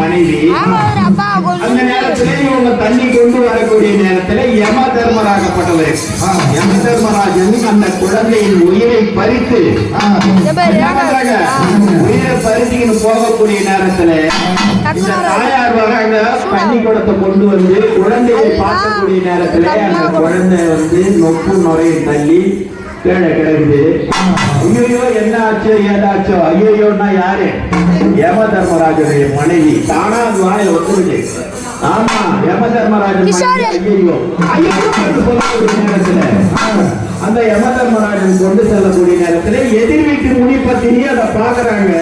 மனைவி. அந்த நேரத்திலே இவங்க தண்ணி கொண்டு வரக்கூடிய நேரத்தில் யம தர்மராகப்பட்டவர் யம தர்மராஜன் அந்த குழந்தையின் உயிரை பறித்து உயிரை பறிச்சுக்கின்னு போகக்கூடிய நேரத்தில் இந்த தாயார் வராங்க. தண்ணி குடத்தை கொண்டு வந்து குழந்தையை பார்க்கக்கூடிய நேரத்தில் அந்த குழந்தை நொப்பு நுரையை தள்ளி கீழே கிடக்குது. ஐயோ என்ன ஆச்சோ ஏதாச்சோ. ஐயோன்னா யாரு? யம தர்மராஜனுடைய மனைவி. தானா அது வாயில ஒத்துருக்கு. ஆமா, யம தர்மராஜன் ஐயோ ஐயோ சொல்லக்கூடிய நேரத்துல அந்த யம தர்மராஜன் கொண்டு செல்லக்கூடிய நேரத்துல எதிர் வீட்டு முனி பத்தினி அதை பாக்குறாங்க.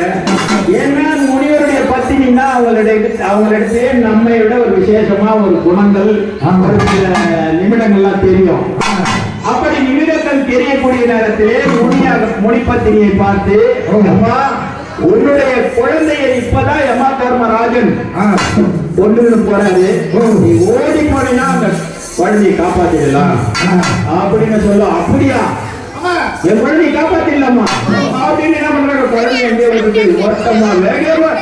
ஏன்னா முனிவருடைய பத்தினா அவங்களிடத்தே நம்மை விட ஒரு விசேஷமா ஒரு குணங்கள் ஒரு சில நிமிடங்கள்லாம் தெரியும். அப்படி நிமிடங்கள் தெரியக்கூடிய நேரத்திலே முனிப்பத்தினியை பார்த்து, உன்னுடைய குழந்தையை இப்பதான் யம தர்மராஜன் கொண்டு போறாரு, நீ ஓடி போனா அந்த குழந்தையை காப்பாத்திடலாம் அப்படின்னு சொல்ல. அப்படியா, என் குழந்தையை காப்பாத்திடலாமா அப்படின்னு என்ன பண்றாங்க? குழந்தை எங்கே வருது? ஓட்டமா வேகமா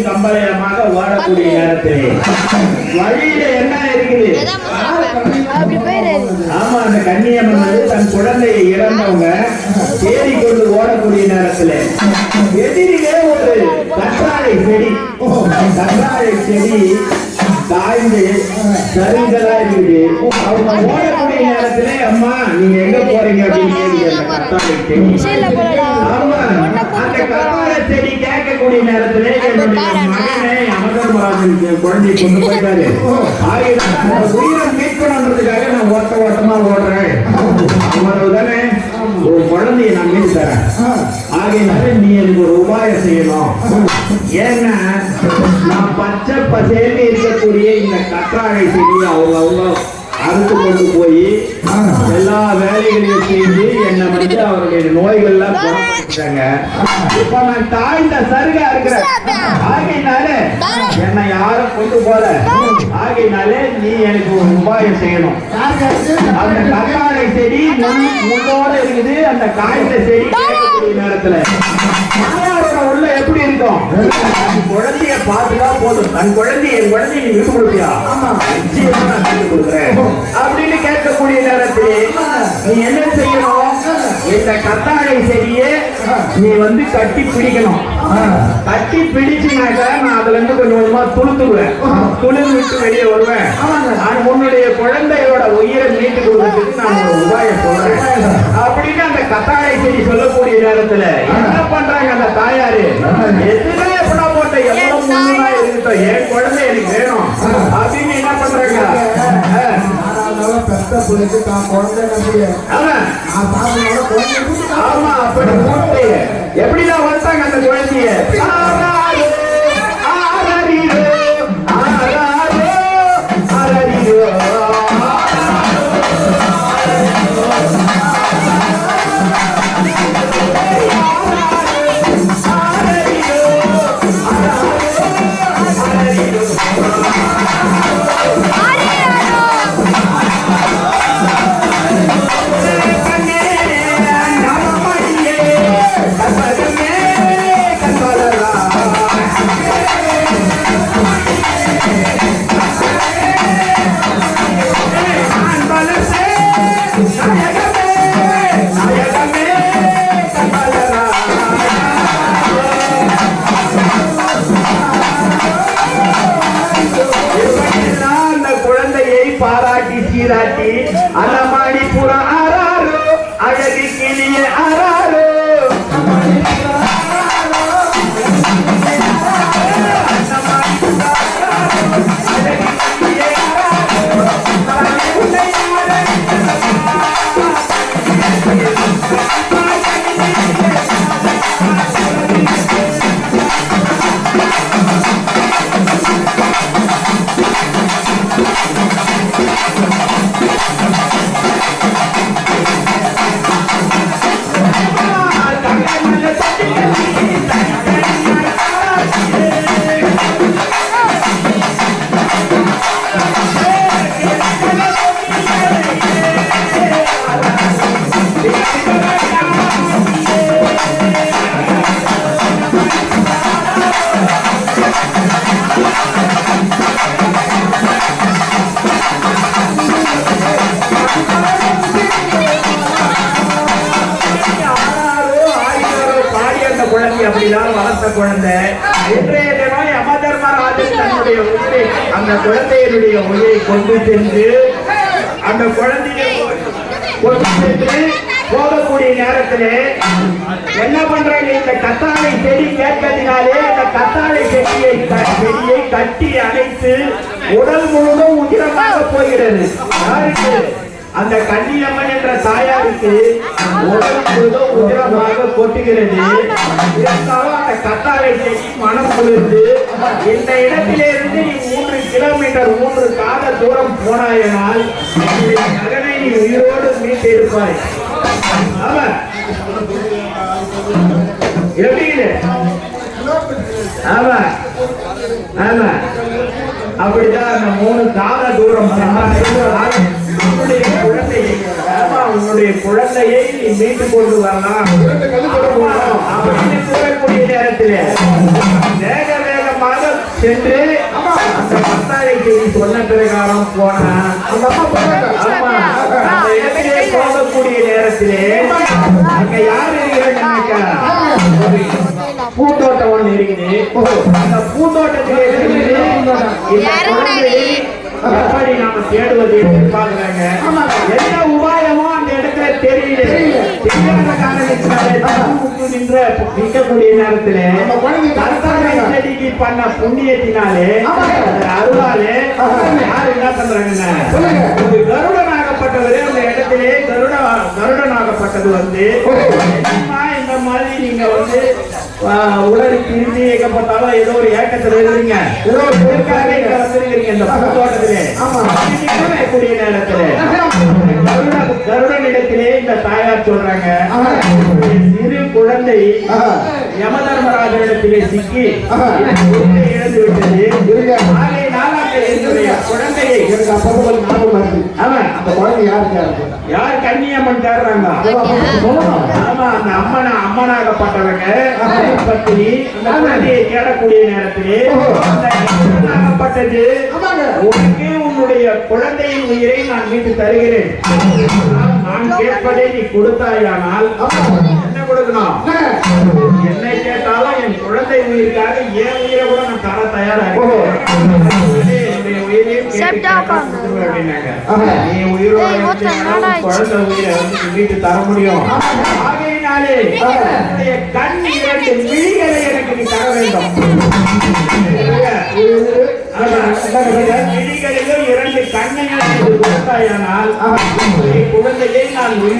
கம்பளயமாக ஓடக்கூடிய நேரத்திலே வழியில என்ன இருக்குது? ஆமா, அந்த கன்னியம்மன் தன் குழந்தையை இறந்தவங்க தேடி கொண்டு ஓடக்கூடிய நேரத்துல எதிரிலே ஒரு கற்றாழை செடி காய்ந்து சரிந்ததா இருக்குது. அவங்க ஓடக்கூடிய நேரத்திலே, அம்மா நீங்க எங்க போறீங்க அப்படின்னு ஆமா, அந்த கற்றாழை செடி கேட்கக்கூடிய நேரத்திலே என்னுடைய மகனை அமர்தர்மராஜனுக்கு குழந்தையை கொண்டு போயிட்டாரு. உயிரை மீட்கணுன்றதுக்காக நான் ஓட்டமா ஓடுறேன். அவ்வளவு தானே, ஒரு குழந்தைய நான் மீட்டு தரேன். ஆகையினால நீ எனக்கு ஒரு உபாயம் செய்யணும். ஏன்னா நான் பச்சை பசேன்னு இருக்கக்கூடிய இந்த கற்றாழை செடி அவங்க அறுத்து கொண்டு போய் எல்லா வேலைகளையும் செஞ்சு என்னை அவருடைய நோய்கள்லாம் குணப்படுத்திட்டாங்க. இப்ப நான் தாய்ந்த சருகா இருக்கிறேன். ஆகையினால என்னை யாரும் கொண்டு போல. ஆகையினால நீ எனக்கு ஒரு உபாயம் செய்யணும். அந்த கற்றாழை செடி முன்னோட இருக்குது. அந்த காய்ந்த செடி நேரத்துல உள்ள எப்படி இருக்கும்? குழந்தைய பார்த்துதான் போதும். தன் குழந்தைய என் குழந்தைய நீ விட்டு கொடுப்பியா? நிச்சயமா நான் விட்டு கொடுக்குறேன் அப்படின்னு கேட்கக்கூடிய நேரத்தில் நீ என்ன செய்யணும்? இந்த கத்தாழை செடியை நீ கட்டி பிடிக்கணும். கட்டி பிடிச்சுனாக்க நான் அதுல இருந்து கொஞ்சம் கொஞ்சமா துளுத்துவேன். துளிர் விட்டு வெளியே வருவேன். உன்னுடைய குழந்தையோட உயிரை மீட்டு கொடுக்கறதுக்கு நான் ஒரு உபாயம் சொல்றேன் அப்படின்னு அந்த கத்தாழை செடி சொல்லக்கூடிய நேரத்துல என்ன பண்றாங்க அந்த தாயாரு? எதுவுமே எப்படா போட்ட எவ்வளவு முன்னா இருக்கட்டும், என் குழந்தை எனக்கு வேணும் அப்படின்னு என்ன பண்றாங்க? ஆமா, அப்படி எப்படிதான் வந்தாங்க அந்த குழந்தைய? குழந்தையினுடைய உயிரை அந்த குழந்தையினுடைய உயிரை கொண்டு சென்று அந்த குழந்தையை கொண்டு சென்று போகக்கூடிய நேரத்திலே என்ன பண்றாங்க? இந்த கத்தாழை செடி கேட்கறதுனாலே அந்த கத்தாழை செடியை கட்டி அணைத்து உடல் முழுவதும் உதிரமாக போகிறது. யாருக்கு? அந்த கன்னியம்மன் என்ற தாயாருக்கு உடல் முழுவதும் உதிரமாக கொட்டுகிறது. இருந்தாலும் அந்த கத்தாழை செடி மனம் குளிர்ந்து இந்த இடத்திலிருந்து நீ 3 கிலோமீட்டர் 3 காத தூரம் போனாயனால் மகனை நீ உயிரோடு மீட்டு இருப்பாய். ஆமா, எப்படி? ஆமா ஆமா, அப்படிதான் அந்த 3 காத தூரம் உன்னுடைய குழந்தையை நீ மீட்டு கொண்டு வரலாம் அப்படின்னு கூறக்கூடிய நேரத்தில் வேக வேகமாக சென்று அந்த கத்தாழை செடி சொன்ன பிரகாரம் போனா அந்த இடத்திலே போகக்கூடிய நேரத்திலே அங்க யார் இருக்கிறாங்க? பூந்தோட்டம் ஒண்ணு இருக்குது. அந்த பூந்தோட்டத்திலே எப்படி நாம தேடுவது பாக்குறாங்க. என்ன உபாயமோ அந்த இடத்துல தெரியல. தெரியாத காரணத்தினால நிற்கக்கூடிய நேரத்துல செடிக்கு பண்ண புண்ணியத்தினாலே அருளாலே யாரு என்ன பண்றாங்கன்னா கருடனாகப்பட்டவரே அந்த இடத்திலே கருடனாகப்பட்டது வந்து இந்த மாதிரி நீங்க வந்து உடல் பிரிஞ்சு எங்கப்பட்டாலும் ஏதோ ஒரு ஏக்கத்தில் எழுதுறீங்க, ஏதோ ஒரு பொருட்காக இங்க வந்திருக்கிறீங்க இந்த தோட்டத்திலே கூடிய நேரத்திலே கருடனிடத்திலே இந்த தாயார் சொல்றாங்க, சிறு குழந்தை யமதர்மராஜனிடத்திலே சிக்கி இழந்து விட்டது. குழந்தையை அந்த குழந்தை யார்? கன்னியம்மன் தேடுறாங்க. ஆமா, அந்த அம்மனாகப்பட்டவங்க பத்தினி அந்த குழந்தையை தேடக்கூடிய நேரத்திலே ஆகப்பட்டது, உனக்கு உன்னுடைய குழந்தையின் உயிரை நான் மீட்டு தருகிறேன். நான் கேட்பதை நீ கொடுத்தாயானால் என்ன கொடுக்கணும்? என்னை கேட்டாலும் என் குழந்தை உயிருக்காக என் உயிரை கூட நான் தர தயாரா இருக்கேன். என்னுடைய உயிரையும் அப்படின்னாங்க. நீ உயிரோட குழந்தை உயிரை வந்து மீட்டு தர முடியும். ஆகையினாலே கண் 2 விழிகளை எனக்கு நீ தர வேண்டும். விழிகளிலும் 2 கண்ணையும் கொடுத்தாயானால் குழந்தையை நான்